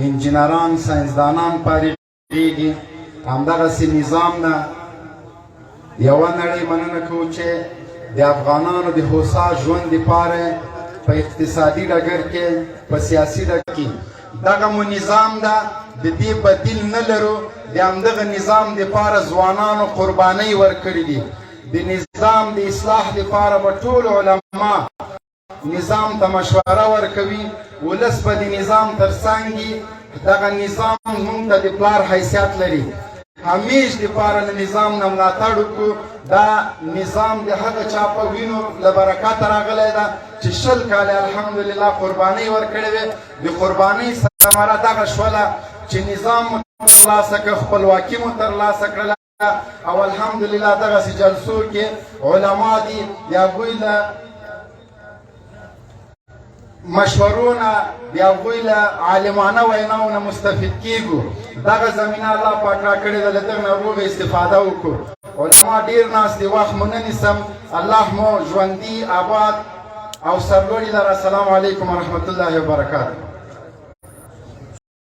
انجینران ساینسدانان فارغېږي همدغسې نظام ده. یوه نړۍ مننه کوو چې د افغانانو د هوسا ژوند دپاره په اقتصادي ډګر کې په سیاسي ډګر کې دغه مو نظام ده، د دې بدیل نه لرو. د همدغه نظام دپاره ځوانانو قربانۍ ورکړي دي. د نظام د اصلاح دپاره به ټول علما نظام ته مشوره ورکوي. ولس به د نظام تر څنګ دغه نظام موږ ته د پلار حیثیت لري. همیش دپاره له نظام نه ملاتړ وکړو. دا نظام د هغه چا په وینو له برکته راغلی ده چې 20 کاله الحمدلله قربانۍ ورکړې وې. د قربانۍ ثمره دغه شوله چې نظام مو ترلاسه کړه، خپلواکي مو ترلاسه کړله، او الحمدلله دغسې جلسو کې علما دي د هغوی له مشورونه د هغوی له عالمانه ویناو نه مستفید کیږو. دغه زمینه الله پاک راکړې ده، له دغه نه روغه استفاده وکړو. علما ډېر ناست دي، وخت مو نه نیسم. الله مو ژوندي آباد او سرلوړي لره. السلام علیکم ورحمت الله وبرکاته.